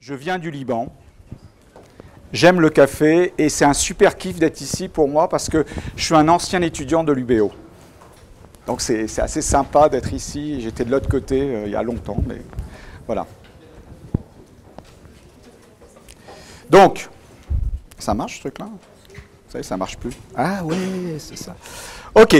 Je viens du Liban. J'aime le café et c'est un super kiff d'être ici pour moi parce que je suis un ancien étudiant de l'UBO. Donc c'est assez sympa d'être ici. J'étais de l'autre côté il y a longtemps, mais voilà. Donc, ça marche ce truc-là? Vous savez, ça marche plus. Ah oui, c'est ça. Ok.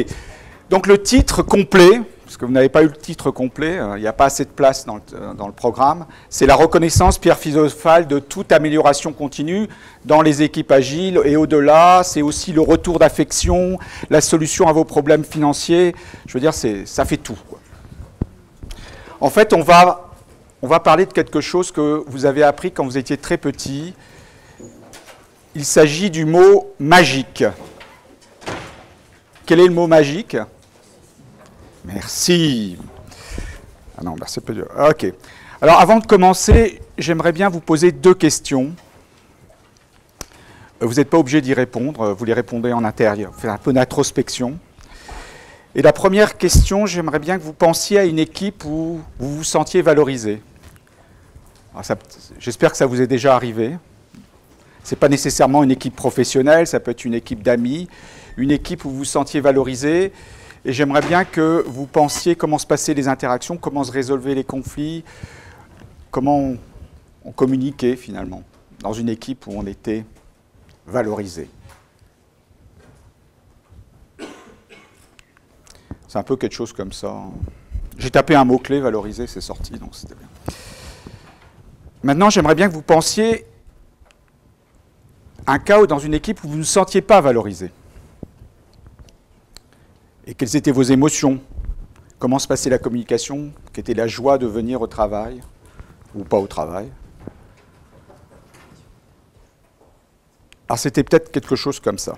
Donc le titre complet, parce que vous n'avez pas eu le titre complet, il n'y a pas assez de place dans le programme, c'est la reconnaissance pierre philosophale de toute amélioration continue dans les équipes agiles et au-delà, c'est aussi le retour d'affection, la solution à vos problèmes financiers, je veux dire, ça fait tout, quoi. En fait, on va parler de quelque chose que vous avez appris quand vous étiez très petit. Il s'agit du mot magique. Quel est le mot magique ? Merci. Ah non, c'est peu dur. Ok. Alors, avant de commencer, j'aimerais bien vous poser deux questions. Vous n'êtes pas obligé d'y répondre, vous les répondez en intérieur. Faites un peu d'introspection. Et la première question, j'aimerais bien que vous pensiez à une équipe où vous vous sentiez valorisé. J'espère que ça vous est déjà arrivé. Ce n'est pas nécessairement une équipe professionnelle, ça peut être une équipe d'amis, une équipe où vous vous sentiez valorisé. Et j'aimerais bien que vous pensiez comment se passaient les interactions, comment se résolvaient les conflits, comment on communiquait finalement dans une équipe où on était valorisé. C'est un peu quelque chose comme ça. J'ai tapé un mot-clé, valorisé, c'est sorti, donc c'était bien. Maintenant, j'aimerais bien que vous pensiez à un cas dans une équipe où vous ne vous sentiez pas valorisé. Et quelles étaient vos émotions? Comment se passait la communication? Qu'était la joie de venir au travail ou pas au travail? Alors c'était peut-être quelque chose comme ça.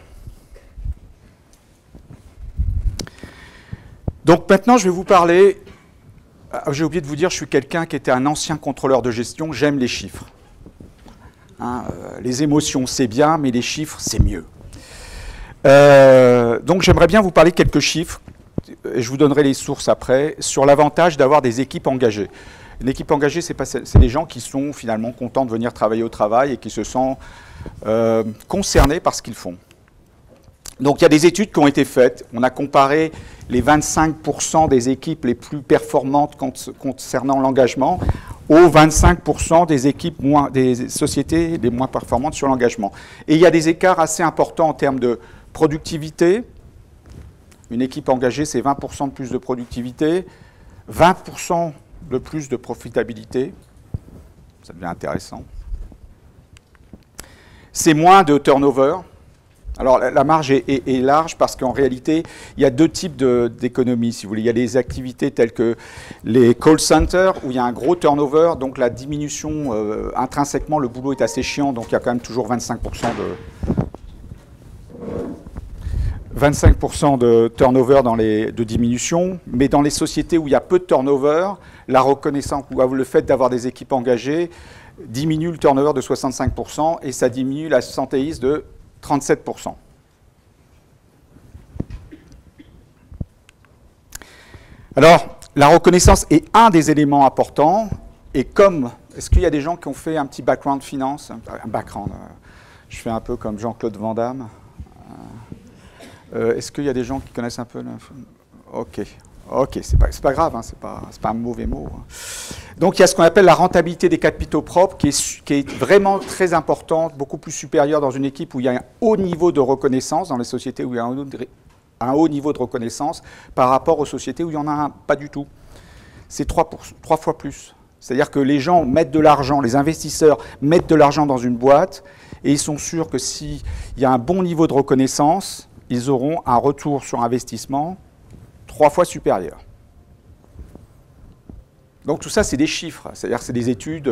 Donc maintenant je vais vous parler, j'ai oublié de vous dire, je suis quelqu'un qui était un ancien contrôleur de gestion, j'aime les chiffres. Les émotions c'est bien, mais les chiffres c'est mieux. Donc j'aimerais bien vous parler de quelques chiffres, et je vous donnerai les sources après, sur l'avantage d'avoir des équipes engagées. Une équipe engagée, c'est des gens qui sont finalement contents de venir travailler au travail et qui se sentent concernés par ce qu'ils font. Donc il y a des études qui ont été faites. On a comparé les 25% des équipes les plus performantes concernant l'engagement aux 25% des équipes des sociétés les moins performantes sur l'engagement. Et il y a des écarts assez importants en termes de productivité. Une équipe engagée, c'est 20% de plus de productivité, 20% de plus de profitabilité. Ça devient intéressant. C'est moins de turnover. Alors la marge est large parce qu'en réalité, il y a deux types d'économies, si vous voulez. Il y a des activités telles que les call centers, où il y a un gros turnover, donc la diminution, intrinsèquement, le boulot est assez chiant, donc il y a quand même toujours 25% de turnover de diminution. Mais dans les sociétés où il y a peu de turnover, la reconnaissance, ou le fait d'avoir des équipes engagées, diminue le turnover de 65% et ça diminue l'absentéisme de 37%. Alors, la reconnaissance est un des éléments importants. Et comme, est-ce qu'il y a des gens qui ont fait un petit background finance? Un background, je fais un peu comme Jean-Claude Van Damme. Est-ce qu'il y a des gens qui connaissent un peu l'info? Ok, c'est pas grave, hein, c'est pas un mauvais mot. Donc il y a ce qu'on appelle la rentabilité des capitaux propres qui est vraiment très importante, beaucoup plus supérieure dans une équipe où il y a un haut niveau de reconnaissance, dans les sociétés où il y a un haut niveau de reconnaissance, par rapport aux sociétés où il n'y en a pas du tout. C'est 3 fois plus. C'est-à-dire que les gens mettent de l'argent, les investisseurs mettent de l'argent dans une boîte, et ils sont sûrs que s'il y a un bon niveau de reconnaissance, ils auront un retour sur investissement 3 fois supérieur. Donc tout ça, c'est des chiffres, c'est-à-dire que c'est des études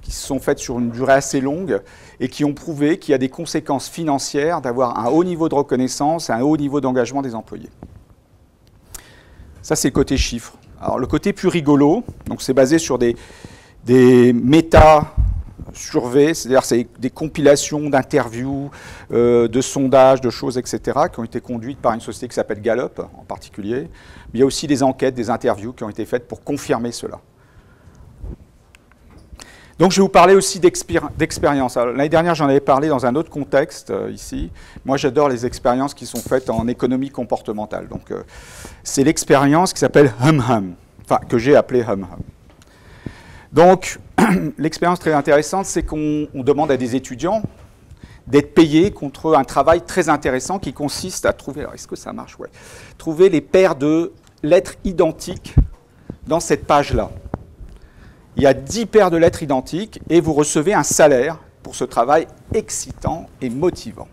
qui sont faites sur une durée assez longue et qui ont prouvé qu'il y a des conséquences financières d'avoir un haut niveau de reconnaissance et un haut niveau d'engagement des employés. Ça, c'est le côté chiffres. Alors le côté plus rigolo, donc c'est basé sur des méta-surveys, c'est-à-dire c'est des compilations d'interviews, de sondages, de choses, etc., qui ont été conduites par une société qui s'appelle Gallup en particulier. Mais il y a aussi des enquêtes, des interviews qui ont été faites pour confirmer cela. Donc je vais vous parler aussi d'expérience. L'année dernière, j'en avais parlé dans un autre contexte, ici. Moi, j'adore les expériences qui sont faites en économie comportementale. Donc c'est l'expérience qui s'appelle Hum, enfin que j'ai appelée Hum. Donc l'expérience très intéressante, c'est qu'on demande à des étudiants d'être payés contre un travail très intéressant qui consiste à trouver, alors est-ce que ça marche? Ouais. Trouver les paires de lettres identiques dans cette page-là. Il y a 10 paires de lettres identiques et vous recevez un salaire pour ce travail excitant et motivant.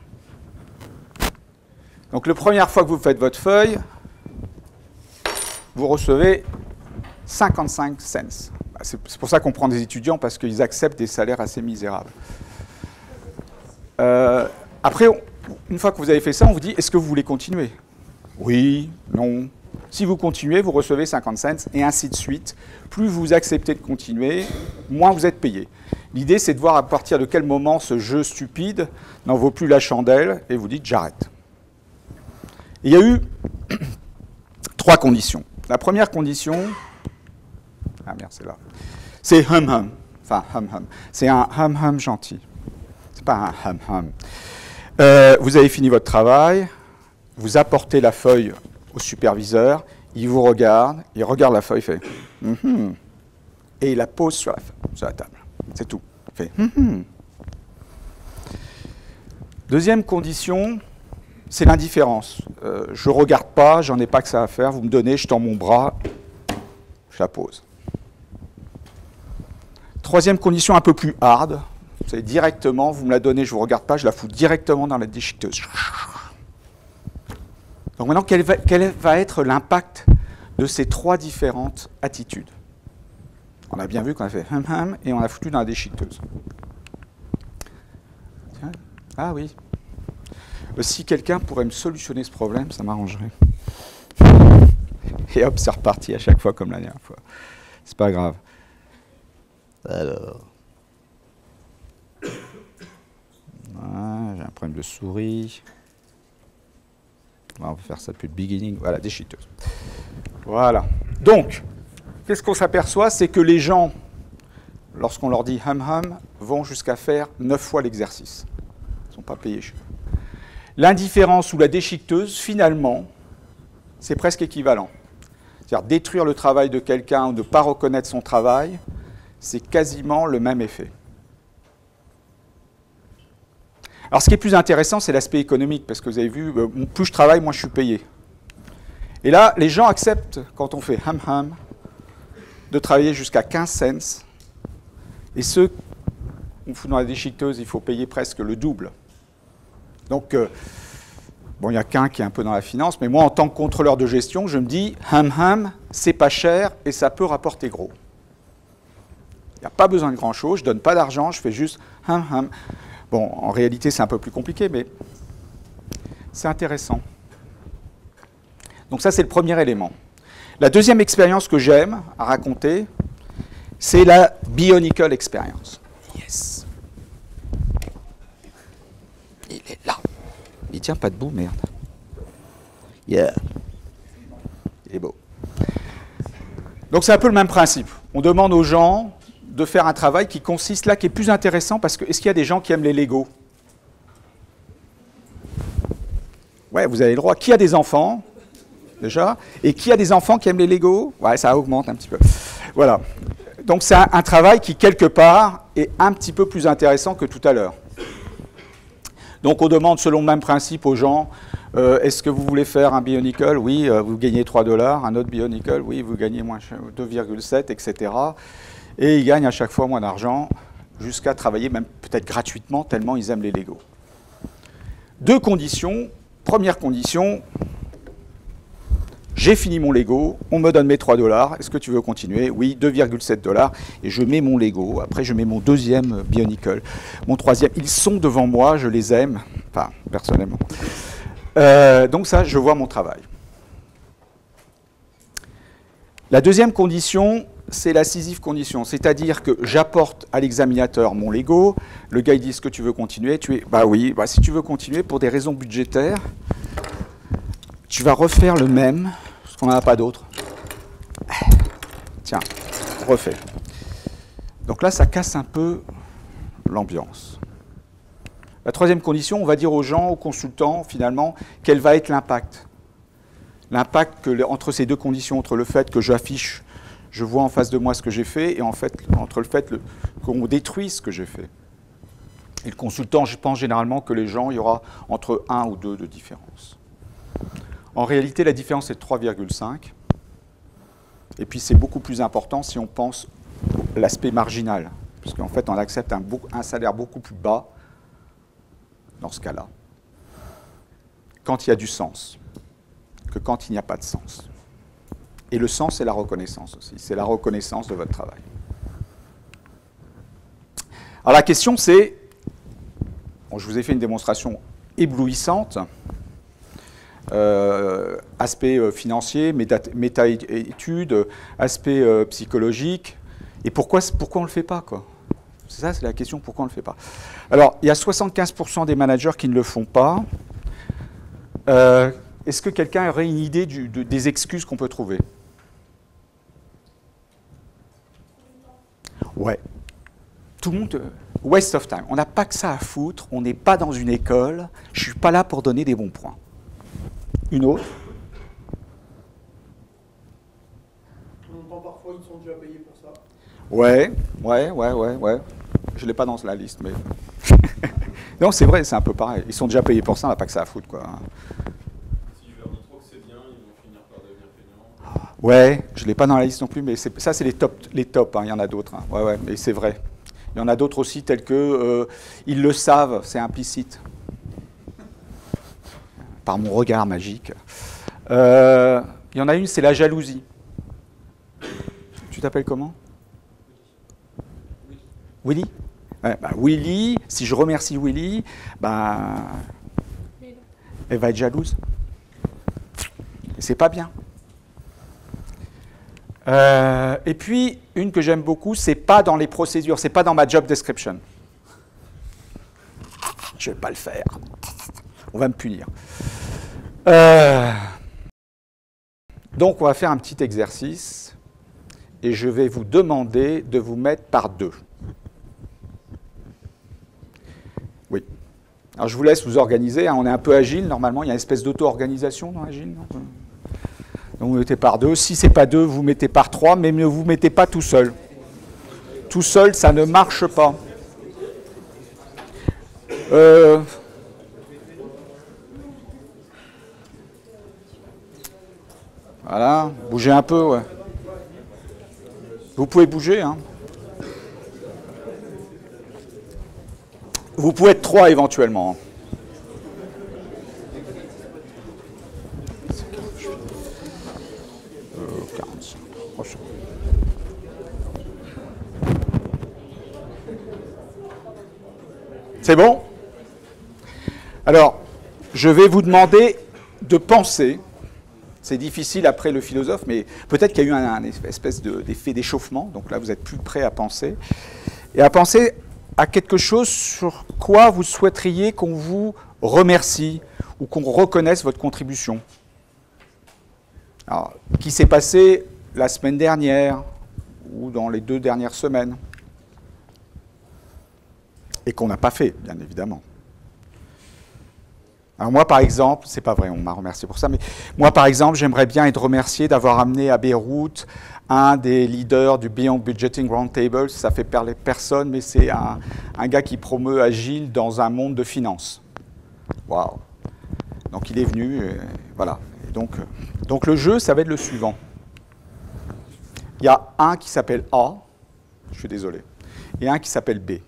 Donc la première fois que vous faites votre feuille, vous recevez 55 cents. C'est pour ça qu'on prend des étudiants, parce qu'ils acceptent des salaires assez misérables. Après, une fois que vous avez fait ça, on vous dit, est-ce que vous voulez continuer? Oui, non. Si vous continuez, vous recevez 50 cents, et ainsi de suite. Plus vous acceptez de continuer, moins vous êtes payé. L'idée, c'est de voir à partir de quel moment ce jeu stupide n'en vaut plus la chandelle, et vous dites, j'arrête. Il y a eu 3 conditions. La première condition, ah merde, c'est là, c'est hum. Enfin, hum. C'est un hum gentil. C'est pas un hum. Vous avez fini votre travail, vous apportez la feuille au superviseur, il vous regarde, il regarde la feuille, il fait et il la pose sur la table. C'est tout. Il fait Deuxième condition, c'est l'indifférence. Je ne regarde pas, j'en ai pas que ça à faire, vous me donnez, je tends mon bras, je la pose. Troisième condition, un peu plus hard, c'est directement, vous me la donnez, je ne vous regarde pas, je la fous directement dans la déchiqueteuse. Donc maintenant, quel va être l'impact de ces 3 différentes attitudes? On a bien vu qu'on a fait hum et on a foutu dans la déchiqueteuse. Ah oui. Si quelqu'un pourrait me solutionner ce problème, ça m'arrangerait. Et hop, c'est reparti à chaque fois comme la dernière fois. C'est pas grave. Alors. Ah, j'ai un problème de souris. On va faire ça depuis le beginning. Voilà, déchiqueteuse. Voilà. Donc, qu'est-ce qu'on s'aperçoit? C'est que les gens, lorsqu'on leur dit hum, vont jusqu'à faire 9 fois l'exercice. Ils ne sont pas payés chez eux. L'indifférence ou la déchiqueteuse, finalement, c'est presque équivalent. C'est-à-dire détruire le travail de quelqu'un ou ne pas reconnaître son travail, c'est quasiment le même effet. Alors ce qui est plus intéressant, c'est l'aspect économique, parce que vous avez vu, plus je travaille, moins je suis payé. Et là, les gens acceptent, quand on fait hum, de travailler jusqu'à 15 cents, et ceux qu'on fout dans la déchiqueteuse, il faut payer presque le double. Donc, bon, il n'y a qu'un qui est un peu dans la finance, mais moi, en tant que contrôleur de gestion, je me dis, hum, c'est pas cher et ça peut rapporter gros. Il n'y a pas besoin de grand-chose, je ne donne pas d'argent, je fais juste hum. Bon, en réalité, c'est un peu plus compliqué, mais c'est intéressant. Donc ça, c'est le premier élément. La deuxième expérience que j'aime à raconter, c'est la Bionicle Experience. Yes. Il est là. Il tient pas debout, merde. Yeah. Il est beau. Donc c'est un peu le même principe. On demande aux gens de faire un travail qui consiste là, qui est plus intéressant, parce que est-ce qu'il y a des gens qui aiment les Lego? Ouais, vous avez le droit. Qui a des enfants, déjà? Et qui a des enfants qui aiment les Lego? Ouais, ça augmente un petit peu. Voilà. Donc c'est un travail qui, quelque part, est un petit peu plus intéressant que tout à l'heure. Donc on demande, selon le même principe, aux gens, est-ce que vous voulez faire un Bionicle? Oui, vous gagnez 3 $. Un autre Bionicle? Oui, vous gagnez moins 2,7, etc. Et ils gagnent à chaque fois moins d'argent, jusqu'à travailler même peut-être gratuitement, tellement ils aiment les Lego. 2 conditions. Première condition, j'ai fini mon Lego, on me donne mes 3 $. Est-ce que tu veux continuer? Oui, 2,7 $. Et je mets mon Lego. Après, je mets mon deuxième Bionicle, mon troisième. Ils sont devant moi, je les aime. Enfin, personnellement. Donc ça, je vois mon travail. La deuxième condition, c'est la sixième condition. C'est-à-dire que j'apporte à l'examinateur mon Lego. Le gars, il dit, est-ce que tu veux continuer? Bah oui, bah, si tu veux continuer, pour des raisons budgétaires, tu vas refaire le même, parce qu'on n'en a pas d'autre. Tiens, refais. Donc là, ça casse un peu l'ambiance. La troisième condition, on va dire aux gens, aux consultants, finalement, quel va être l'impact. L'impact entre ces deux conditions, entre le fait que j'affiche, je vois en face de moi ce que j'ai fait, et en fait, entre le fait qu'on détruise ce que j'ai fait. Et le consultant, je pense généralement que les gens, il y aura entre 1 ou 2 de différence. En réalité, la différence est de 3,5. Et puis c'est beaucoup plus important si on pense l'aspect marginal, puisqu'en fait, on accepte un salaire beaucoup plus bas dans ce cas-là, quand il y a du sens, que quand il n'y a pas de sens. Et le sens, c'est la reconnaissance aussi, c'est la reconnaissance de votre travail. Alors la question, c'est, bon, je vous ai fait une démonstration éblouissante, aspect financier, méta-études, aspect psychologique, et pourquoi on ne le fait pas, quoi? C'est ça, c'est la question, pourquoi on ne le fait pas? Alors, il y a 75% des managers qui ne le font pas. Est-ce que quelqu'un aurait une idée des excuses qu'on peut trouver? Ouais. Tout le monde... waste of time. On n'a pas que ça à foutre, on n'est pas dans une école, je ne suis pas là pour donner des bons points. Une autre? Parfois, ils sont déjà payés pour ça. Ouais. Je ne l'ai pas dans la liste, mais... non, c'est vrai, c'est un peu pareil. Ils sont déjà payés pour ça, on n'a pas que ça à foutre, quoi. Si je leur dis trop que c'est bien, ils vont finir par devenir feignants. Ouais, je ne l'ai pas dans la liste non plus, mais ça, c'est les tops, hein, il y en a d'autres. Hein. Ouais, mais c'est vrai. Il y en a d'autres aussi, tels que ils le savent, c'est implicite. Par mon regard magique. Il y en a une, c'est la jalousie. Tu t'appelles comment? Willy. Ouais, bah, Willy, si je remercie Willy, bah, elle va être jalouse. Et c'est pas bien. Et puis, une que j'aime beaucoup, c'est pas dans les procédures, c'est pas dans ma job description. Je vais pas le faire. On va me punir. Donc, on va faire un petit exercice et je vais vous demander de vous mettre par deux. Oui. Alors, je vous laisse vous organiser. Hein, on est un peu agile. Normalement, il y a une espèce d'auto-organisation dans Agile. Donc, vous mettez par deux. Si ce n'est pas deux, vous mettez par trois, mais ne vous mettez pas tout seul. Tout seul, ça ne marche pas. Voilà, bougez un peu, ouais. Vous pouvez bouger, hein. Vous pouvez être trois éventuellement. 45. C'est bon? Alors, je vais vous demander de penser. C'est difficile après le philosophe, mais peut-être qu'il y a eu un espèce d'effet d'échauffement. Donc là, vous êtes plus prêt à penser. Et à penser à quelque chose sur quoi vous souhaiteriez qu'on vous remercie ou qu'on reconnaisse votre contribution. Alors, qui s'est passé la semaine dernière ou dans les 2 dernières semaines et qu'on n'a pas fait, bien évidemment. Alors moi, par exemple, c'est pas vrai, on m'a remercié pour ça, mais moi, par exemple, j'aimerais bien être remercié d'avoir amené à Beyrouth un des leaders du Beyond Budgeting Roundtable. Ça fait parler personne, mais c'est un gars qui promeut Agile dans un monde de finance. Waouh! Donc il est venu, voilà. Et donc le jeu, ça va être le suivant. Il y a un qui s'appelle A, je suis désolé, et un qui s'appelle B.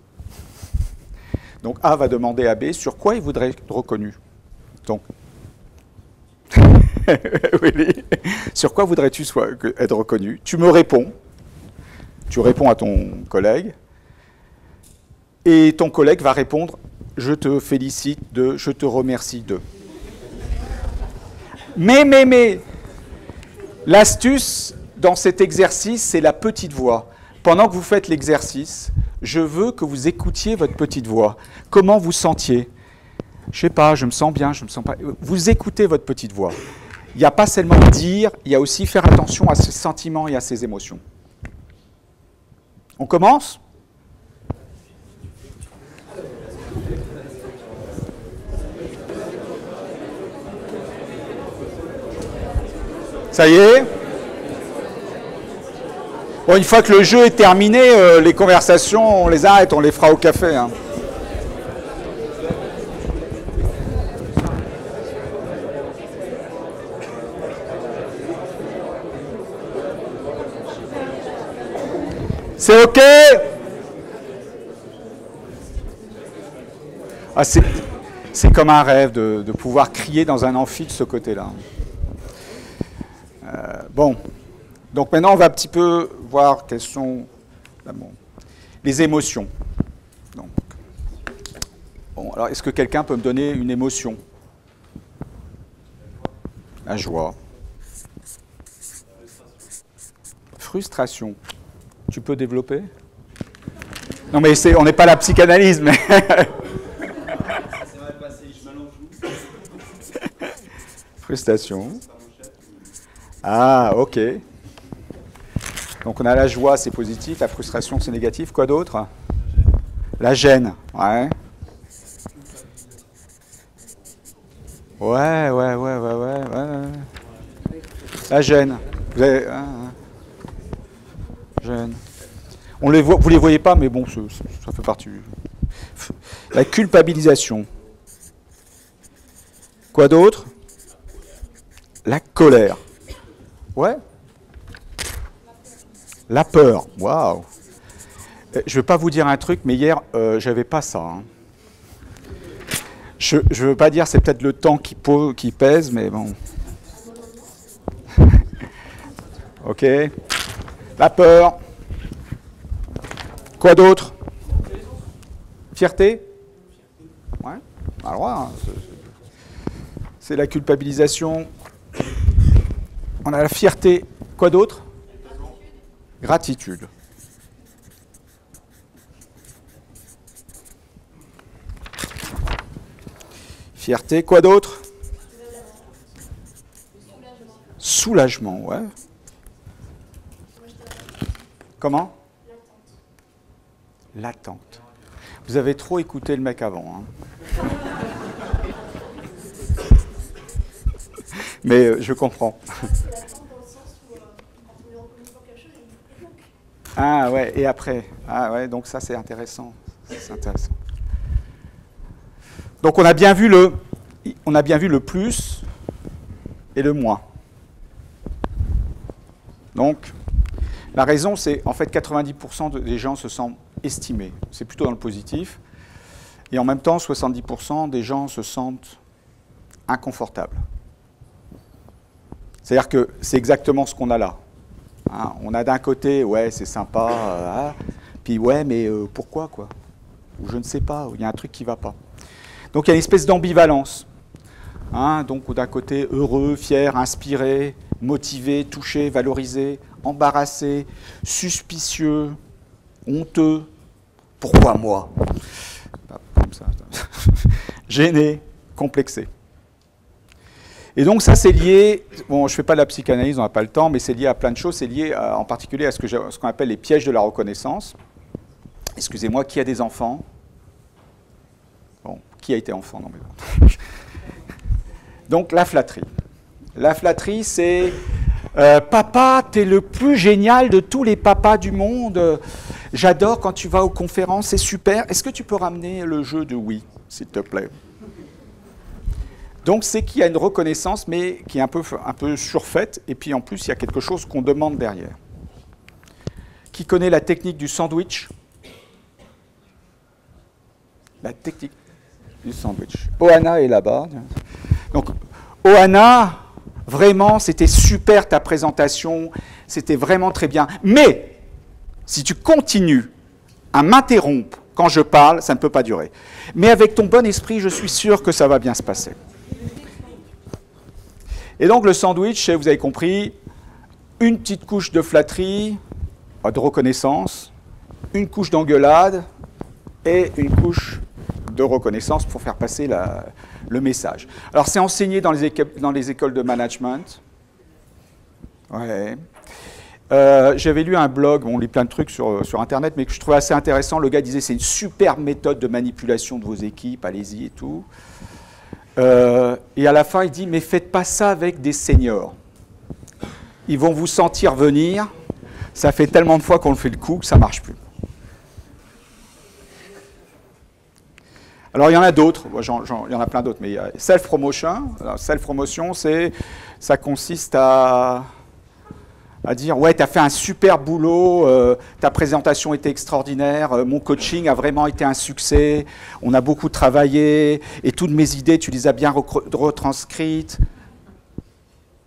Donc A va demander à B sur quoi il voudrait être reconnu. Donc, oui. Sur quoi voudrais-tu être reconnu? Tu me réponds. Tu réponds à ton collègue. Et ton collègue va répondre « Je te félicite de, je te remercie de ». Mais, l'astuce dans cet exercice, c'est la petite voix. Pendant que vous faites l'exercice, je veux que vous écoutiez votre petite voix. Comment vous sentiez? Je ne sais pas, je me sens bien, je me sens pas... Vous écoutez votre petite voix. Il n'y a pas seulement dire, il y a aussi faire attention à ses sentiments et à ses émotions. On commence? Ça y est? Bon, une fois que le jeu est terminé, les conversations, on les arrête, on les fera au café. Hein. C'est OK? Ah, c'est comme un rêve de pouvoir crier dans un amphi de ce côté-là. Bon, donc maintenant on va un petit peu voir quelles sont les émotions. Donc, bon, alors est-ce que quelqu'un peut me donner une émotion? La joie. Frustration. Tu peux développer? Non mais on n'est pas la psychanalyse, mais... Frustration. Ah, ok. Donc on a la joie, c'est positif, la frustration, c'est négatif. Quoi d'autre? La gêne, ouais. Ouais. La gêne. Vous avez... Gêne. On les voit, vous ne les voyez pas, mais bon, ça fait partie. La culpabilisation. Quoi d'autre? La colère. Ouais. La peur. Waouh. Je ne veux pas vous dire un truc, mais hier, j'avais pas ça. Hein. Je ne veux pas dire, c'est peut-être le temps qui pèse, mais bon. Ok. La peur. Quoi d'autre? Fierté. Ouais. Alors, hein, c'est la culpabilisation. On a la fierté. Quoi d'autre? Gratitude. Fierté. Quoi d'autre? Soulagement, ouais. Comment? L'attente. Vous avez trop écouté le mec avant. Hein. Mais je comprends. Ah ouais, et après. Ah ouais, donc ça c'est intéressant. C'est intéressant. Donc on a bien vu le plus et le moins. Donc la raison c'est en fait 90% des gens se sentent estimés. C'est plutôt dans le positif. Et en même temps 70% des gens se sentent inconfortables. C'est-à-dire que c'est exactement ce qu'on a là. Hein, on a d'un côté, ouais, c'est sympa, puis ouais, mais pourquoi, quoi? Ou je ne sais pas, il y a un truc qui ne va pas. Donc il y a une espèce d'ambivalence. Hein, donc d'un côté, heureux, fier, inspiré, motivé, touché, valorisé, embarrassé, suspicieux, honteux. Pourquoi moi? Comme ça. Gêné, complexé. Et donc ça c'est lié, bon je ne fais pas de la psychanalyse, on n'a pas le temps, mais c'est lié à plein de choses, c'est lié en particulier à ce qu'on appelle les pièges de la reconnaissance. Excusez-moi, qui a des enfants? Bon, qui a été enfant? Non, mais bon. Donc la flatterie. La flatterie c'est papa, t'es le plus génial de tous les papas du monde, j'adore quand tu vas aux conférences, c'est super, est-ce que tu peux ramener le jeu de oui, s'il te plaît? Donc c'est qu'il y a une reconnaissance, mais qui est un peu surfaite, et puis en plus il y a quelque chose qu'on demande derrière. Qui connaît la technique du sandwich? La technique du sandwich. Ohana est là-bas. Donc Ohana, vraiment c'était super ta présentation, c'était vraiment très bien. Mais si tu continues à m'interrompre quand je parle, ça ne peut pas durer. Mais avec ton bon esprit, je suis sûr que ça va bien se passer. Et donc le sandwich, vous avez compris, une petite couche de flatterie, de reconnaissance, une couche d'engueulade et une couche de reconnaissance pour faire passer le message. Alors c'est enseigné dans les écoles de management. Ouais. J'avais lu un blog, on lit plein de trucs sur Internet, mais que je trouvais assez intéressant. Le gars disait c'est une super méthode de manipulation de vos équipes, allez-y et tout. Et à la fin, il dit, mais faites pas ça avec des seniors. ils vont vous sentir venir. Ça fait tellement de fois qu'on le fait le coup que ça ne marche plus. Alors, il y en a d'autres. Il y en a plein d'autres. Mais il y a self-promotion. Self-promotion, ça consiste à dire « Ouais, tu as fait un super boulot, ta présentation était extraordinaire, mon coaching a vraiment été un succès, on a beaucoup travaillé, et toutes mes idées, tu les as bien retranscrites. »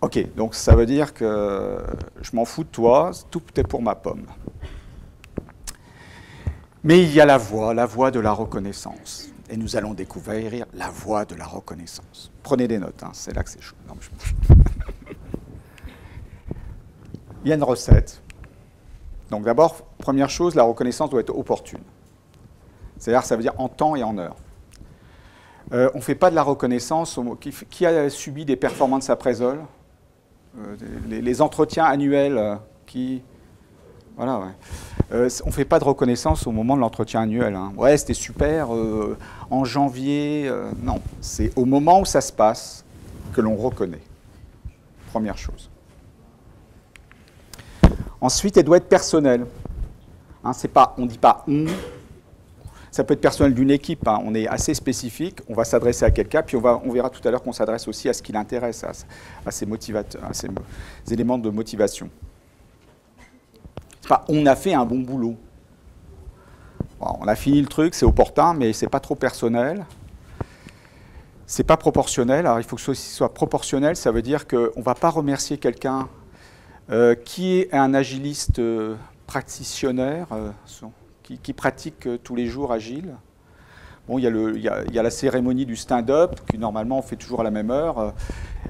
Ok, donc ça veut dire que je m'en fous de toi, tout est pour ma pomme. Mais il y a la voie de la reconnaissance. Et nous allons découvrir la voie de la reconnaissance. Prenez des notes, hein, c'est là que c'est chaud. Non, il y a une recette. Donc d'abord, première chose, la reconnaissance doit être opportune. C'est-à-dire, ça veut dire en temps et en heure. On ne fait pas de la reconnaissance. Qui a subi des performances appraisal? Les entretiens annuels qui... Voilà, ouais. On ne fait pas de reconnaissance au moment de l'entretien annuel. Hein. Ouais, c'était super, en janvier. Non, c'est au moment où ça se passe que l'on reconnaît. Première chose. Ensuite, elle doit être personnelle. Hein, on ne dit pas « on ». Ça peut être personnel d'une équipe. Hein. On est assez spécifique. On va s'adresser à quelqu'un. Puis on verra tout à l'heure qu'on s'adresse aussi à ce qui l'intéresse, à ses éléments de motivation. C'est pas « on a fait un bon boulot ». Bon, on a fini le truc, c'est opportun, mais c'est pas trop personnel. C'est pas proportionnel. Alors, il faut que ce soit proportionnel. Ça veut dire qu'on ne va pas remercier quelqu'un qui est un agiliste practitionnaire, qui pratique tous les jours Agile. Bon, il y a la cérémonie du stand-up, qui normalement on fait toujours à la même heure.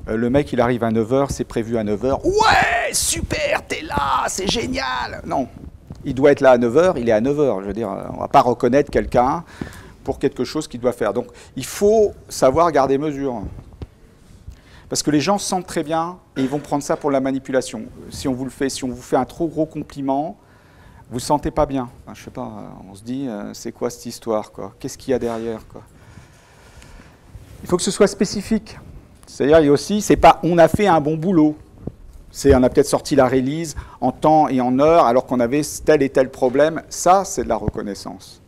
Le mec, il arrive à 9h, c'est prévu à 9h. Ouais, super, t'es là, c'est génial. Non, il doit être là à 9h, il est à 9h. Je veux dire, on ne va pas reconnaître quelqu'un pour quelque chose qu'il doit faire. Donc, il faut savoir garder mesure. Parce que les gens se sentent très bien et ils vont prendre ça pour la manipulation. Si on vous fait un trop gros compliment, vous ne vous sentez pas bien. Enfin, je sais pas, on se dit, c'est quoi cette histoire, quoi? Qu'est-ce qu'il y a derrière, quoi? Il faut que ce soit spécifique. C'est-à-dire, il y a aussi, c'est pas on a fait un bon boulot. On a peut-être sorti la release en temps et en heure alors qu'on avait tel et tel problème. Ça, c'est de la reconnaissance.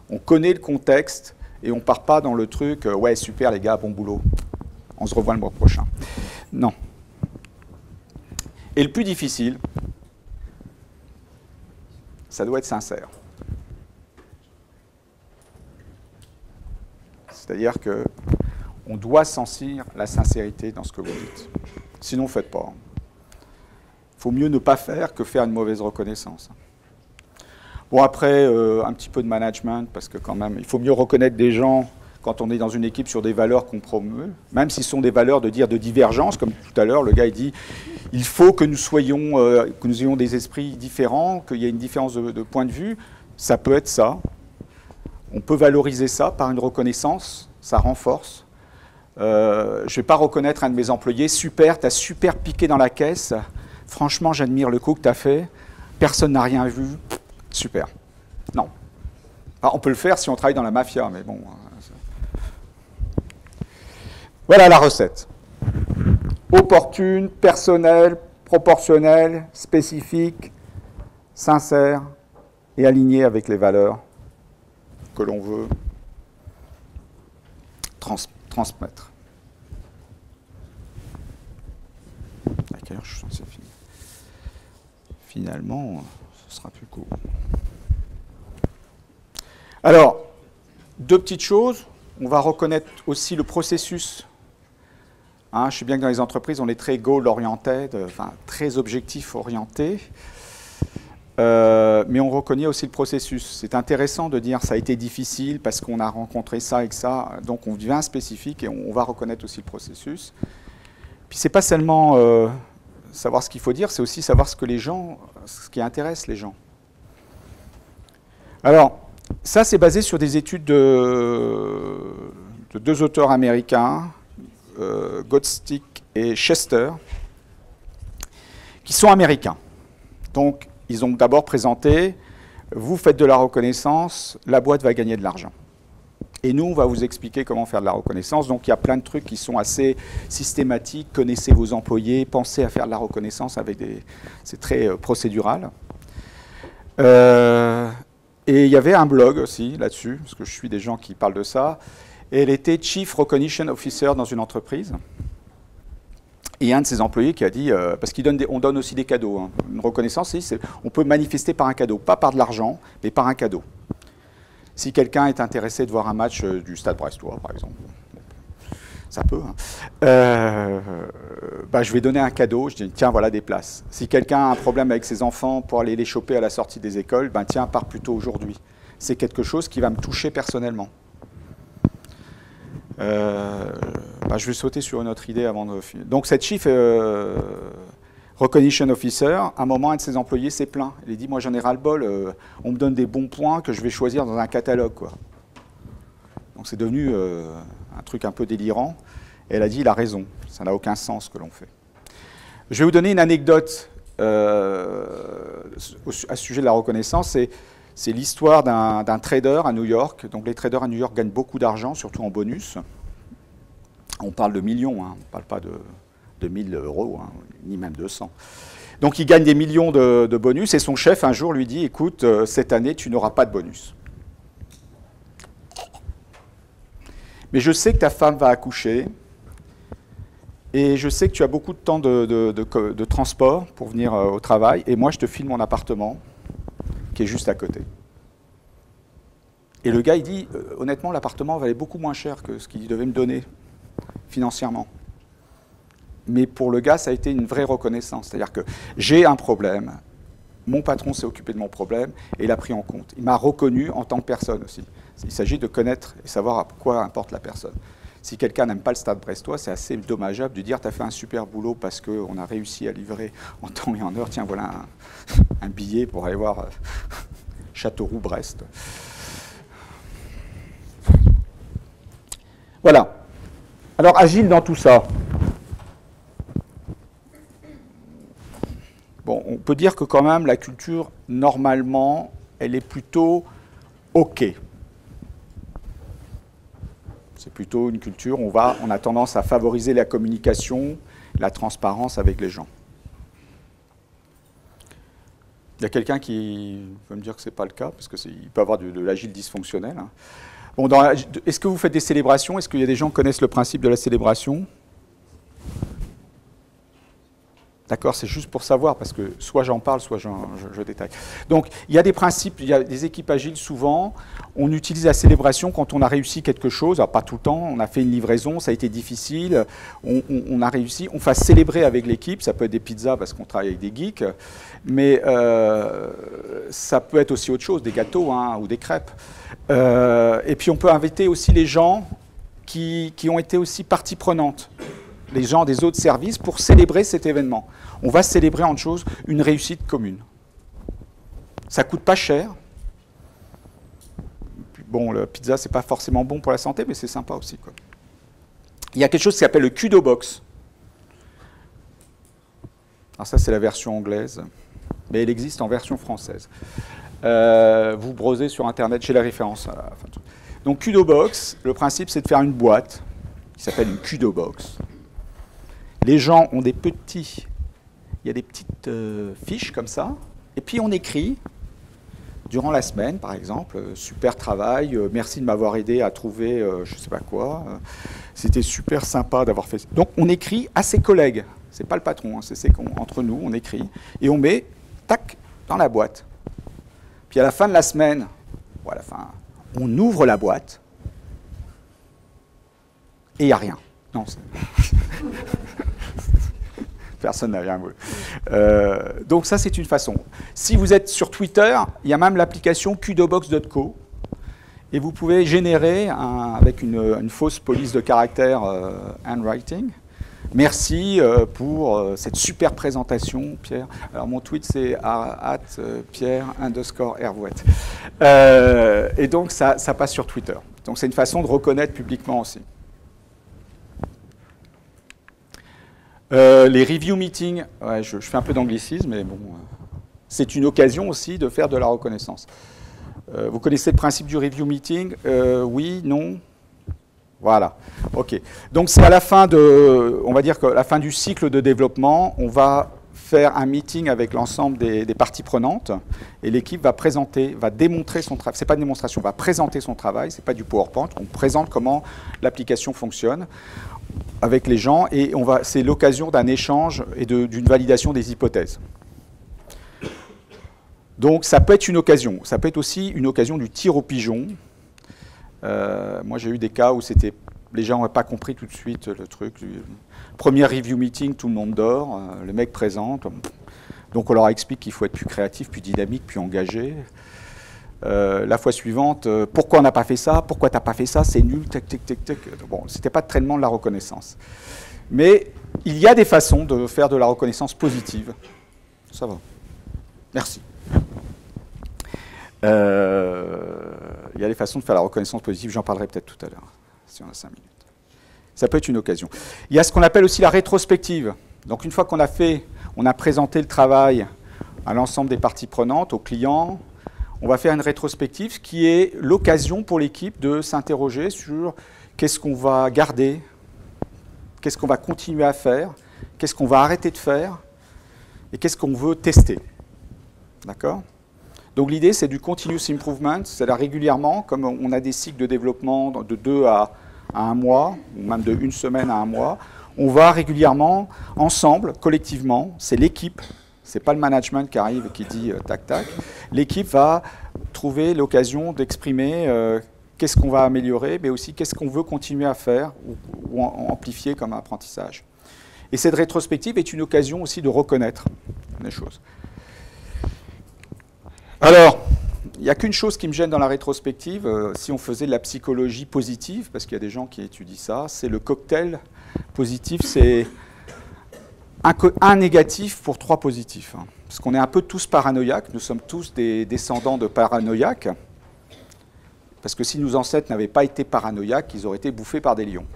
On connaît le contexte et on ne part pas dans le truc, ouais, super les gars, bon boulot. On se revoit le mois prochain. Non. Et le plus difficile, ça doit être sincère. C'est-à-dire qu'on doit sentir la sincérité dans ce que vous dites. Sinon, ne faites pas. Il faut mieux ne pas faire que faire une mauvaise reconnaissance. Bon, après, un petit peu de management, parce que quand même, il faut mieux reconnaître des gens quand on est dans une équipe sur des valeurs qu'on promeut, même si ce sont des valeurs de divergence, comme tout à l'heure, le gars il dit il faut que nous ayons des esprits différents, qu'il y ait une différence de point de vue, ça peut être ça. On peut valoriser ça par une reconnaissance, ça renforce. Je ne vais pas reconnaître un de mes employés, super, tu as super piqué dans la caisse, franchement j'admire le coup que tu as fait, personne n'a rien vu, super. Non. Alors, on peut le faire si on travaille dans la mafia, mais bon... Voilà la recette. Opportune, personnelle, proportionnelle, spécifique, sincère et alignée avec les valeurs que l'on veut transmettre. À quelle heure je suis censé finir? Finalement, ce sera plus court. Alors, deux petites choses. On va reconnaître aussi le processus. Hein, je sais bien que dans les entreprises, on est très goal-oriented, enfin très objectif-orienté, mais on reconnaît aussi le processus. C'est intéressant de dire ça a été difficile parce qu'on a rencontré ça et ça, donc on devient spécifique et on va reconnaître aussi le processus. Puis c'est pas seulement savoir ce qu'il faut dire, c'est aussi savoir ce qui intéresse les gens. Alors, ça c'est basé sur des études de deux auteurs américains, Gottstick et Chester, qui sont américains. Donc, ils ont d'abord présenté, vous faites de la reconnaissance, la boîte va gagner de l'argent. Et nous, on va vous expliquer comment faire de la reconnaissance. Donc, il y a plein de trucs qui sont assez systématiques. Connaissez vos employés, pensez à faire de la reconnaissance avec des... C'est très procédural. Et il y avait un blog aussi là-dessus, parce que je suis des gens qui parlent de ça. Et elle était Chief Recognition Officer dans une entreprise. Et un de ses employés qui a dit, parce qu'on donne aussi des cadeaux. Hein. Une reconnaissance, on peut manifester par un cadeau, pas par de l'argent, mais par un cadeau. Si quelqu'un est intéressé de voir un match du Stade Brestois, par exemple, ça peut, hein. Je vais donner un cadeau, je dis, tiens, voilà des places. Si quelqu'un a un problème avec ses enfants pour aller les choper à la sortie des écoles, tiens, pars plutôt aujourd'hui. C'est quelque chose qui va me toucher personnellement. Je vais sauter sur une autre idée avant de finir. Donc cette Chief Recognition Officer, à un moment, un de ses employés s'est plaint. Il a dit, moi j'en ai ras-le-bol, on me donne des bons points que je vais choisir dans un catalogue, quoi. Donc c'est devenu un truc un peu délirant. Et elle a dit, il a raison, ça n'a aucun sens ce que l'on fait. Je vais vous donner une anecdote à ce sujet de la reconnaissance. C'est l'histoire d'un trader à New York. Donc les traders à New York gagnent beaucoup d'argent, surtout en bonus. On parle de millions, hein, on ne parle pas de 1000 euros, hein, ni même 200. Donc il gagne des millions de bonus et son chef un jour lui dit, écoute, cette année tu n'auras pas de bonus. Mais je sais que ta femme va accoucher et je sais que tu as beaucoup de temps de transport pour venir au travail et moi je te file mon appartement qui est juste à côté. Et le gars il dit, honnêtement l'appartement valait beaucoup moins cher que ce qu'il devait me donner financièrement. Mais pour le gars ça a été une vraie reconnaissance, c'est-à-dire que j'ai un problème, mon patron s'est occupé de mon problème et il a pris en compte. Il m'a reconnu en tant que personne aussi. Il s'agit de connaître et savoir à quoi importe la personne. Si quelqu'un n'aime pas le Stade Brestois, c'est assez dommageable de dire « tu as fait un super boulot parce qu'on a réussi à livrer en temps et en heure. Tiens, voilà un billet pour aller voir Châteauroux-Brest. » Voilà. Alors, agile dans tout ça. Bon, on peut dire que quand même, la culture, normalement, elle est plutôt OK. C'est plutôt une culture où on a tendance à favoriser la communication, la transparence avec les gens. Il y a quelqu'un qui veut me dire que ce n'est pas le cas, parce qu'il peut y avoir de l'agile dysfonctionnel. Hein. Bon, est-ce que vous faites des célébrations? Est-ce qu'il y a des gens qui connaissent le principe de la célébration? D'accord, c'est juste pour savoir, parce que soit j'en parle, soit je détaille. Donc, il y a des principes, il y a des équipes agiles, souvent, on utilise la célébration quand on a réussi quelque chose, alors pas tout le temps, on a fait une livraison, ça a été difficile, on a réussi, on fait célébrer avec l'équipe, ça peut être des pizzas parce qu'on travaille avec des geeks, mais ça peut être aussi autre chose, des gâteaux hein, ou des crêpes. Et puis on peut inviter aussi les gens qui ont été aussi partie prenante, les gens des autres services, pour célébrer cet événement. On va célébrer en chose une réussite commune. Ça ne coûte pas cher. Bon, la pizza, ce n'est pas forcément bon pour la santé, mais c'est sympa aussi, quoi. Il y a quelque chose qui s'appelle le Kudo Box. Alors ça, c'est la version anglaise, mais elle existe en version française. Vous browsez sur Internet, j'ai la référence. Donc Kudo Box, le principe, c'est de faire une boîte qui s'appelle une Kudo Box. Les gens ont des petits, il y a des petites fiches comme ça, et puis on écrit, durant la semaine par exemple, super travail, merci de m'avoir aidé à trouver je ne sais pas quoi, c'était super sympa d'avoir fait ça. Donc on écrit à ses collègues, c'est pas le patron, hein, c'est entre nous, on écrit, et on met, tac, dans la boîte. Puis à la fin de la semaine, ou à la fin, on ouvre la boîte, et il n'y a rien. Non, personne n'a rien voulu. Donc ça, c'est une façon. Si vous êtes sur Twitter, il y a même l'application kudobox.co, et vous pouvez générer, avec une fausse police de caractère handwriting, merci pour cette super présentation, Pierre. Alors mon tweet, c'est @Pierre_Hervouette. Et donc ça passe sur Twitter. Donc c'est une façon de reconnaître publiquement aussi. Les review meetings, ouais, je fais un peu d'anglicisme, mais bon, c'est une occasion aussi de faire de la reconnaissance. Vous connaissez le principe du review meeting? Oui, non? Voilà, ok. Donc c'est à la fin on va dire que la fin du cycle de développement, on va faire un meeting avec l'ensemble des parties prenantes et l'équipe va présenter, va démontrer son travail. C'est pas une démonstration, on va présenter son travail, c'est pas du PowerPoint, on présente comment l'application fonctionne avec les gens et c'est l'occasion d'un échange et d'une validation des hypothèses. Donc ça peut être une occasion, ça peut être aussi une occasion du tir au pigeon. Moi j'ai eu des cas où les gens n'ont pas compris tout de suite le truc. Premier review meeting, tout le monde dort, le mec présente. Donc on leur explique qu'il faut être plus créatif, plus dynamique, plus engagé. La fois suivante, pourquoi on n'a pas fait ça? Pourquoi tu n'as pas fait ça? C'est nul, tac, tac, tac, tac. Bon, ce n'était pas de traitement de la reconnaissance. Mais il y a des façons de faire de la reconnaissance positive. Ça va. Merci. Il y a des façons de faire la reconnaissance positive, j'en parlerai peut-être tout à l'heure, si on a 5 minutes. Ça peut être une occasion. Il y a ce qu'on appelle aussi la rétrospective. Donc une fois qu'on a présenté le travail à l'ensemble des parties prenantes, aux clients, on va faire une rétrospective qui est l'occasion pour l'équipe de s'interroger sur qu'est-ce qu'on va garder, qu'est-ce qu'on va continuer à faire, qu'est-ce qu'on va arrêter de faire et qu'est-ce qu'on veut tester. D'accord ? Donc l'idée, c'est du continuous improvement, c'est-à-dire régulièrement, comme on a des cycles de développement de 2 à 1 mois, ou même de 1 semaine à 1 mois, on va régulièrement, ensemble, collectivement, c'est l'équipe, c'est pas le management qui arrive et qui dit tac tac, l'équipe va trouver l'occasion d'exprimer qu'est-ce qu'on va améliorer, mais aussi qu'est-ce qu'on veut continuer à faire ou amplifier comme apprentissage. Et cette rétrospective est une occasion aussi de reconnaître les choses. Alors, il n'y a qu'une chose qui me gêne dans la rétrospective, si on faisait de la psychologie positive, parce qu'il y a des gens qui étudient ça, c'est le cocktail positif, c'est un négatif pour 3 positifs. Hein, parce qu'on est un peu tous paranoïaques, nous sommes tous des descendants de paranoïaques, parce que si nos ancêtres n'avaient pas été paranoïaques, ils auraient été bouffés par des lions.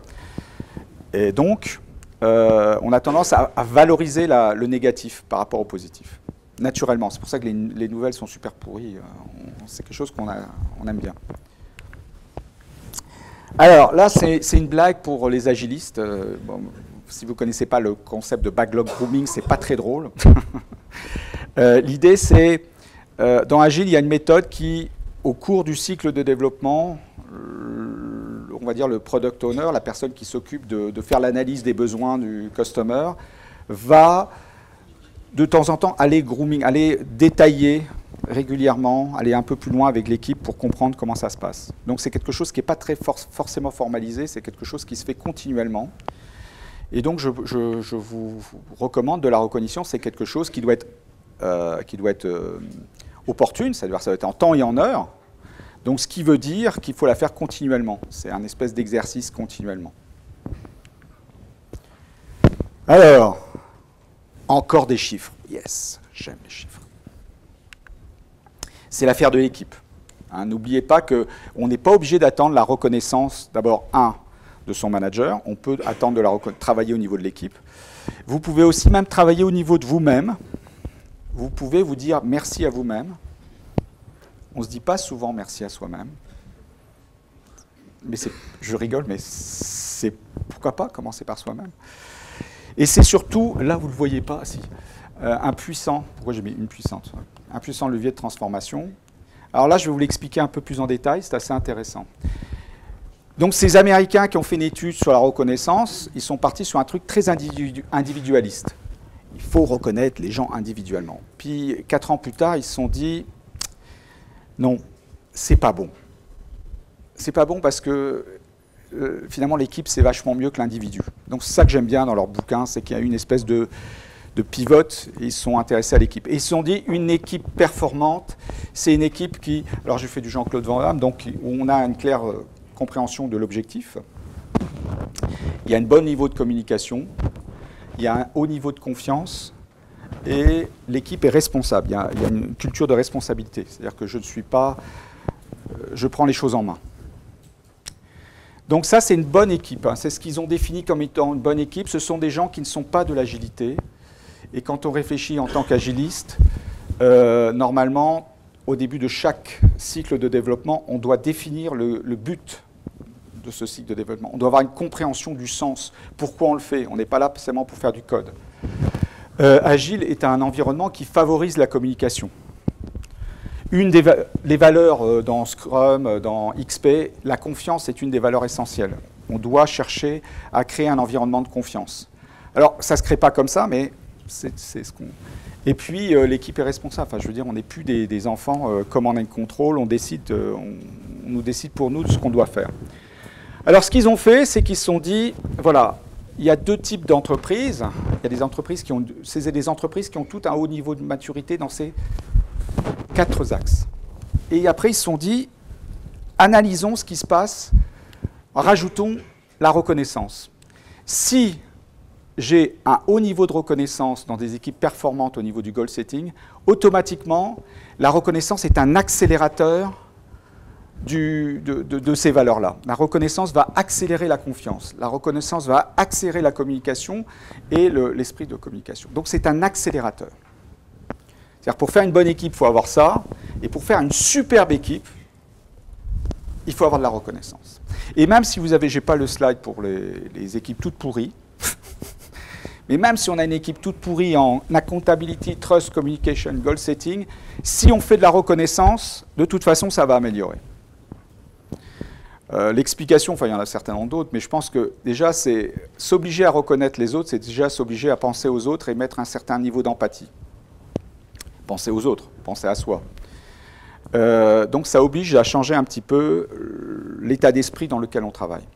Et donc, on a tendance à valoriser le négatif par rapport au positif. Naturellement, c'est pour ça que les nouvelles sont super pourries. C'est quelque chose qu'on aime bien. Alors là, c'est une blague pour les agilistes. Bon, si vous ne connaissez pas le concept de backlog grooming, c'est pas très drôle. L'idée, c'est, dans Agile, il y a une méthode qui, au cours du cycle de développement, on va dire le product owner, la personne qui s'occupe de faire l'analyse des besoins du customer, va de temps en temps aller grooming, aller détailler régulièrement, aller un peu plus loin avec l'équipe pour comprendre comment ça se passe. Donc c'est quelque chose qui n'est pas très forcément formalisé, c'est quelque chose qui se fait continuellement. Et donc je vous recommande de la reconnaissance, c'est quelque chose qui doit être opportune, c'est-à-dire ça doit être en temps et en heure. Donc ce qui veut dire qu'il faut la faire continuellement. C'est un espèce d'exercice continuellement. Alors, encore des chiffres. Yes, j'aime les chiffres. C'est l'affaire de l'équipe. Hein, n'oubliez pas qu'on n'est pas obligé d'attendre la reconnaissance, d'abord, de son manager. On peut attendre travailler au niveau de l'équipe. Vous pouvez aussi même travailler au niveau de vous-même. Vous pouvez vous dire merci à vous-même. On ne se dit pas souvent merci à soi-même. Mais je rigole, mais pourquoi pas commencer par soi-même. Et c'est surtout, là vous ne le voyez pas, si, un puissant, pourquoi j'ai mis une puissante, un puissant levier de transformation. Alors là, je vais vous l'expliquer un peu plus en détail, c'est assez intéressant. Donc ces Américains qui ont fait une étude sur la reconnaissance, ils sont partis sur un truc très individualiste. Il faut reconnaître les gens individuellement. Puis 4 ans plus tard, ils se sont dit, non, c'est pas bon. C'est pas bon parce que finalement, l'équipe, c'est vachement mieux que l'individu. Donc, c'est ça que j'aime bien dans leur bouquin, c'est qu'il y a une espèce de pivote, et ils sont intéressés à l'équipe. Et ils se sont dit, une équipe performante, c'est une équipe qui... Alors, je fais du Jean-Claude Van Damme, donc on a une claire compréhension de l'objectif. Il y a un bon niveau de communication, il y a un haut niveau de confiance, et l'équipe est responsable. Il y a une culture de responsabilité. C'est-à-dire que je ne suis pas... je prends les choses en main. Donc ça, c'est une bonne équipe. Hein. C'est ce qu'ils ont défini comme étant une bonne équipe. Ce sont des gens qui ne sont pas de l'agilité. Et quand on réfléchit en tant qu'agiliste, normalement, au début de chaque cycle de développement, on doit définir le but de ce cycle de développement. On doit avoir une compréhension du sens. Pourquoi on le fait? On n'est pas là seulement pour faire du code. Agile est un environnement qui favorise la communication. Les valeurs dans Scrum, dans XP, la confiance est une des valeurs essentielles. On doit chercher à créer un environnement de confiance. Alors, ça ne se crée pas comme ça, mais c'est ce qu'on... Et puis, l'équipe est responsable. Enfin, je veux dire, on n'est plus des enfants command and control, on nous décide pour nous de ce qu'on doit faire. Alors, ce qu'ils ont fait, c'est qu'ils se sont dit, voilà, il y a deux types d'entreprises. Il y a des entreprises qui ont tout un haut niveau de maturité dans ces 4 axes. Et après, ils se sont dit, analysons ce qui se passe, rajoutons la reconnaissance. Si j'ai un haut niveau de reconnaissance dans des équipes performantes au niveau du goal setting, automatiquement, la reconnaissance est un accélérateur de ces valeurs-là. La reconnaissance va accélérer la confiance. La reconnaissance va accélérer la communication et l'esprit de communication. Donc, c'est un accélérateur. C'est-à-dire, pour faire une bonne équipe, il faut avoir ça. Et pour faire une superbe équipe, il faut avoir de la reconnaissance. Et même si vous avez, je n'ai pas le slide pour les équipes toutes pourries, mais même si on a une équipe toute pourrie en accountability, trust, communication, goal setting, si on fait de la reconnaissance, de toute façon, ça va améliorer. L'explication, enfin, il y en a certainement d'autres, mais je pense que déjà, c'est s'obliger à reconnaître les autres, c'est déjà s'obliger à penser aux autres et mettre un certain niveau d'empathie. Penser aux autres, penser à soi. Donc, ça oblige à changer un petit peu l'état d'esprit dans lequel on travaille.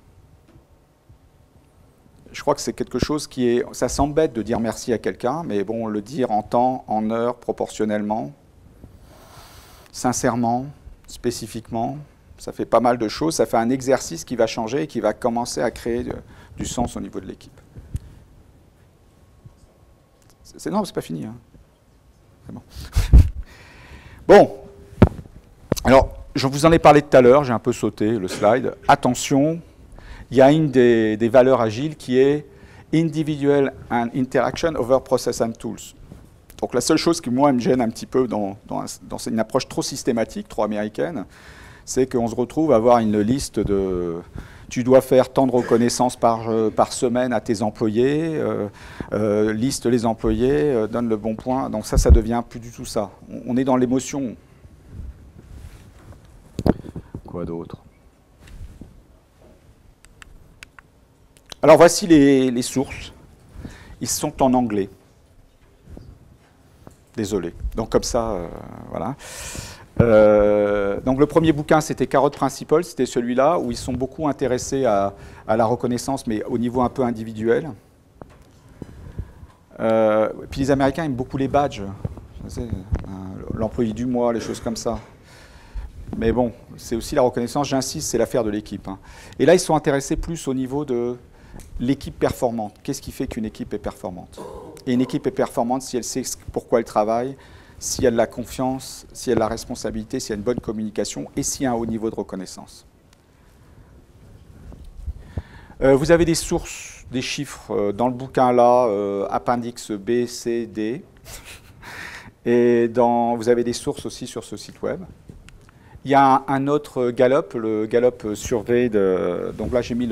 Je crois que c'est quelque chose qui est... Ça semble bête de dire merci à quelqu'un, mais bon, le dire en temps, en heure, proportionnellement, sincèrement, spécifiquement, ça fait pas mal de choses. Ça fait un exercice qui va changer et qui va commencer à créer du sens au niveau de l'équipe. Non, c'est pas fini. Hein. C'est bon. Bon. Alors, je vous en ai parlé tout à l'heure, j'ai un peu sauté le slide. Attention. Il y a une des valeurs agiles qui est Individual and Interaction over Process and Tools. Donc la seule chose qui, moi, me gêne un petit peu dans une approche trop systématique, trop américaine, c'est qu'on se retrouve à avoir une liste de... Tu dois faire tant de reconnaissances par semaine à tes employés, liste les employés, donne le bon point. Donc ça devient plus du tout ça. On est dans l'émotion. Quoi d'autre ? Alors voici les sources. Ils sont en anglais. Désolé. Donc comme ça, voilà. Donc le premier bouquin, c'était Carrot Principle, c'était celui-là, où ils sont beaucoup intéressés à la reconnaissance, mais au niveau un peu individuel. Puis les Américains aiment beaucoup les badges, l'employé du mois, les choses comme ça. Mais bon, c'est aussi la reconnaissance, j'insiste, c'est l'affaire de l'équipe. Hein. Et là, ils sont intéressés plus au niveau de l'équipe performante. Qu'est-ce qui fait qu'une équipe est performante? Et une équipe est performante si elle sait pourquoi elle travaille, s'il y a de la confiance, s'il y a de la responsabilité, s'il y a une bonne communication et s'il y a un haut niveau de reconnaissance. Vous avez des sources, des chiffres dans le bouquin là, appendix B, C, D. Et vous avez des sources aussi sur ce site web. Il y a un autre Gallup, le Gallup Survey. Donc là, j'ai mis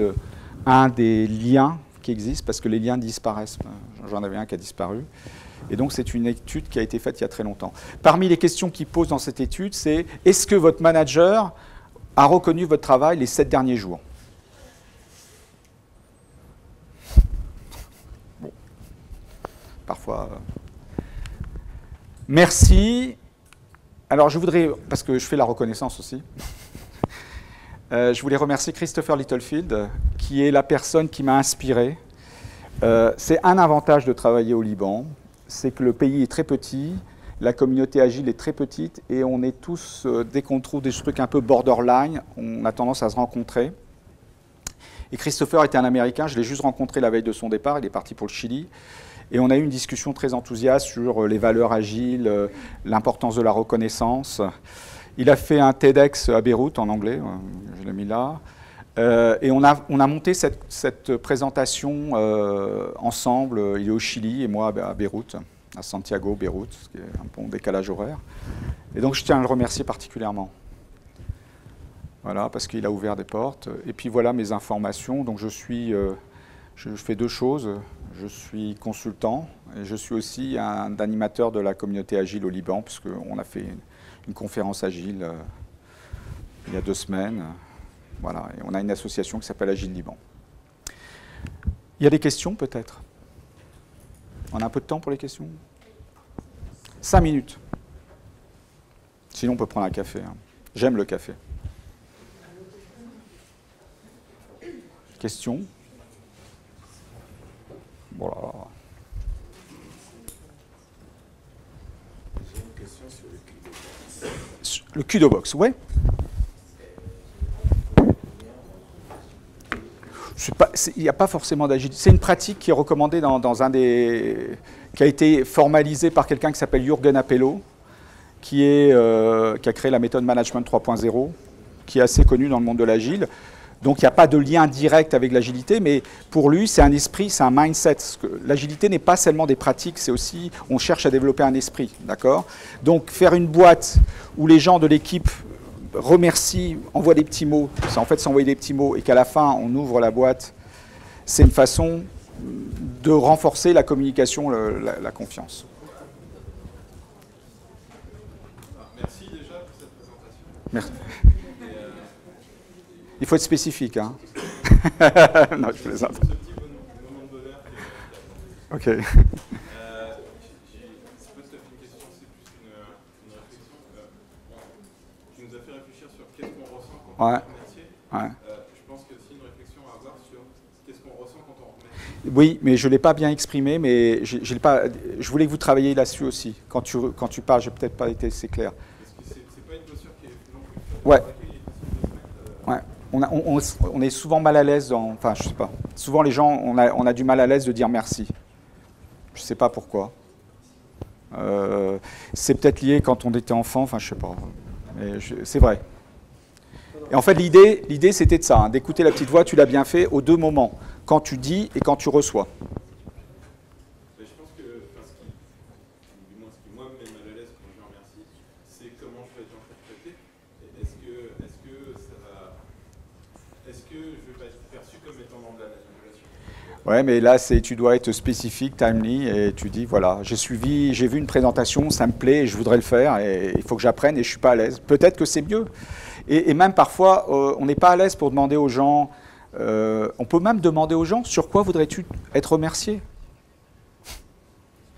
un des liens qui existent parce que les liens disparaissent. J'en avais un qui a disparu. Et donc, c'est une étude qui a été faite il y a très longtemps. Parmi les questions qui posent dans cette étude, c'est est-ce que votre manager a reconnu votre travail les 7 derniers jours? Bon. Parfois. Merci. Alors, je voudrais, parce que je fais la reconnaissance aussi, je voulais remercier Christopher Littlefield, qui est la personne qui m'a inspiré. C'est un avantage de travailler au Liban, c'est que le pays est très petit, la communauté agile est très petite, et on est tous, dès qu'on trouve des trucs un peu borderline, on a tendance à se rencontrer. Et Christopher était un Américain, je l'ai juste rencontré la veille de son départ, il est parti pour le Chili. Et on a eu une discussion très enthousiaste sur les valeurs agiles, l'importance de la reconnaissance. Il a fait un TEDx à Beyrouth, en anglais, je l'ai mis là. Et on a monté cette présentation ensemble. Il est au Chili et moi à Beyrouth, à Santiago, Beyrouth, ce qui est un bon décalage horaire. Et donc je tiens à le remercier particulièrement. Voilà, parce qu'il a ouvert des portes. Et puis voilà mes informations. Donc je fais deux choses. Je suis consultant et je suis aussi un animateur de la communauté Agile au Liban, puisqu'on a fait une conférence Agile il y a 2 semaines. Voilà, et on a une association qui s'appelle Agile Liban. Il y a des questions peut-être? On a un peu de temps pour les questions? 5 minutes. Sinon on peut prendre un café. Hein. J'aime le café. Questions? Voilà. J'ai une question sur le Kudobox. Le Kudobox, ouais. Il n'y a pas forcément d'agilité. C'est une pratique qui est recommandée dans un des... qui a été formalisée par quelqu'un qui s'appelle Jürgen Appelo, qui a créé la méthode Management 3.0, qui est assez connue dans le monde de l'agile. Donc il n'y a pas de lien direct avec l'agilité, mais pour lui, c'est un esprit, c'est un mindset. L'agilité n'est pas seulement des pratiques, c'est aussi, on cherche à développer un esprit, d'accord? Donc faire une boîte où les gens de l'équipe remercient, envoient des petits mots, c'est en fait s'envoyer des petits mots, et qu'à la fin, on ouvre la boîte, c'est une façon de renforcer la communication, la confiance. Merci déjà pour cette présentation. Merci. Il faut être spécifique, hein. Non, je plaisante. Ce petit moment de bonheur qui est... Ok. C'est pas tout à fait une question, c'est plus une réflexion. Tu nous as fait réfléchir sur qu'est-ce qu'on ressent quand on est remercié. Ouais. Je pense qu'il y a aussi une réflexion à avoir sur qu'est-ce qu'on ressent quand on remercie. Oui, mais je ne l'ai pas bien exprimé, mais je voulais que vous travailliez là-dessus aussi. Quand tu parles, je n'ai peut-être pas été assez clair. Parce que c'est pas une posture qui est non plus... Ouais. Ouais. On est souvent mal à l'aise, enfin je sais pas, souvent les gens, on a du mal à l'aise de dire merci. Je sais pas pourquoi. C'est peut-être lié quand on était enfant, enfin je sais pas, mais c'est vrai. Et en fait l'idée c'était de ça, hein, d'écouter la petite voix, tu l'as bien fait, aux 2 moments, quand tu dis et quand tu reçois. Mais je pense que, du moins ce qui moi me met mal à l'aise quand je remercie, c'est comment je vais être interprété. Est-ce que je vais pas être perçu comme étant dans de la manipulation? Ouais, mais là, tu dois être spécifique, timely, et tu dis, voilà, j'ai vu une présentation, ça me plaît, et je voudrais le faire, et il faut que j'apprenne, et je ne suis pas à l'aise. Peut-être que c'est mieux. Et même parfois, on n'est pas à l'aise pour demander aux gens, on peut même demander aux gens, sur quoi voudrais-tu être remercié?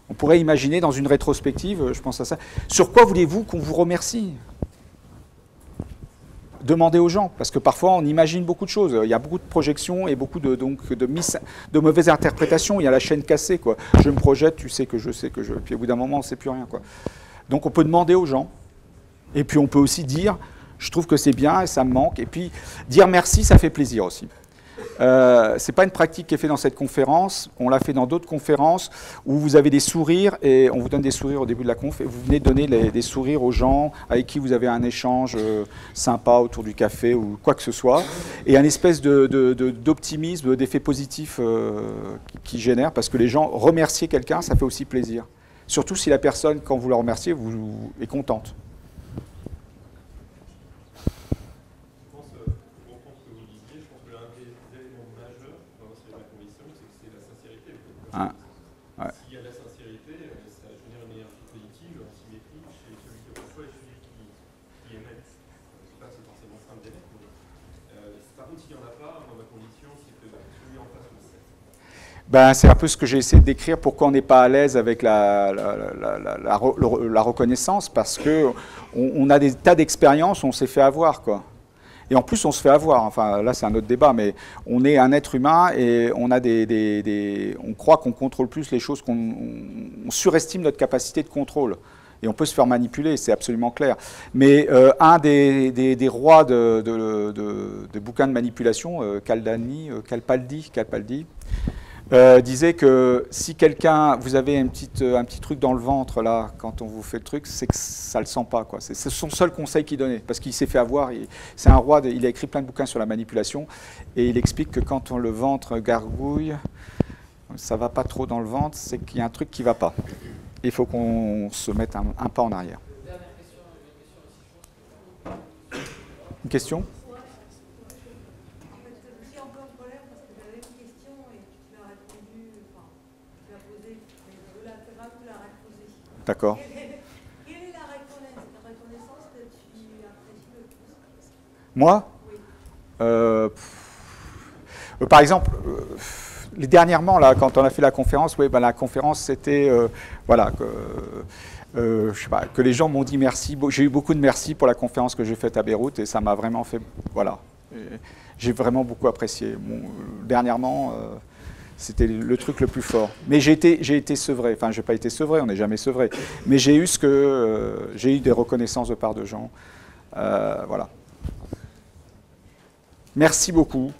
On pourrait imaginer dans une rétrospective, je pense à ça, sur quoi voulez-vous qu'on vous remercie? Demandez aux gens, parce que parfois on imagine beaucoup de choses. Il y a beaucoup de projections et beaucoup de mauvaises interprétations. Il y a la chaîne cassée, quoi. Je me projette, tu sais que je sais que je... Puis au bout d'un moment, on ne sait plus rien, quoi. Donc on peut demander aux gens. Et puis on peut aussi dire, je trouve que c'est bien et ça me manque. Et puis dire merci, ça fait plaisir aussi. Ce n'est pas une pratique qui est faite dans cette conférence, on l'a fait dans d'autres conférences où vous avez des sourires et on vous donne des sourires au début de la conf et vous venez donner des sourires aux gens avec qui vous avez un échange sympa autour du café ou quoi que ce soit et un espèce d'optimisme, d'effet positif qui génère parce que les gens, remercier quelqu'un, ça fait aussi plaisir. Surtout si la personne, quand vous la remerciez, est contente. Hein, ouais. S'il y a de la sincérité, ça génère une énergie positive, en symétrie chez celui qui reçoit et celui qui émet. Je ne sais pas si c'est forcément simple d'émettre, mais par contre, s'il n'y en a pas, ma condition, c'est que celui en face le sait. Ben, c'est un peu ce que j'ai essayé de décrire, pourquoi on n'est pas à l'aise avec la reconnaissance, parce qu'on a des tas d'expériences, on s'est fait avoir, quoi. Et en plus, on se fait avoir. Enfin, là, c'est un autre débat, mais on est un être humain et on a on croit qu'on contrôle plus les choses, on surestime notre capacité de contrôle. Et on peut se faire manipuler, c'est absolument clair. Mais un des rois de bouquins de manipulation, Calpaldi, disait que si vous avez un petit truc dans le ventre là, quand on vous fait le truc, c'est que ça le sent pas, quoi. C'est son seul conseil qu'il donnait, parce qu'il s'est fait avoir. C'est un roi, il a écrit plein de bouquins sur la manipulation, et il explique que quand le ventre gargouille, ça va pas trop dans le ventre, c'est qu'il y a un truc qui va pas. Il faut qu'on se mette un pas en arrière. Une question? D'accord. Quelle est la reconnaissance que tu apprécies le plus? Moi? Par exemple, dernièrement, là, quand on a fait la conférence, oui, ben, la conférence, c'était voilà, je sais pas, que les gens m'ont dit merci. J'ai eu beaucoup de merci pour la conférence que j'ai faite à Beyrouth et ça m'a vraiment fait. Voilà. J'ai vraiment beaucoup apprécié. Bon, dernièrement, c'était le truc le plus fort. Mais j'ai été sevré. Enfin, j'ai pas été sevré, on n'est jamais sevré. Mais j'ai eu j'ai eu des reconnaissances de part de gens. Voilà. Merci beaucoup.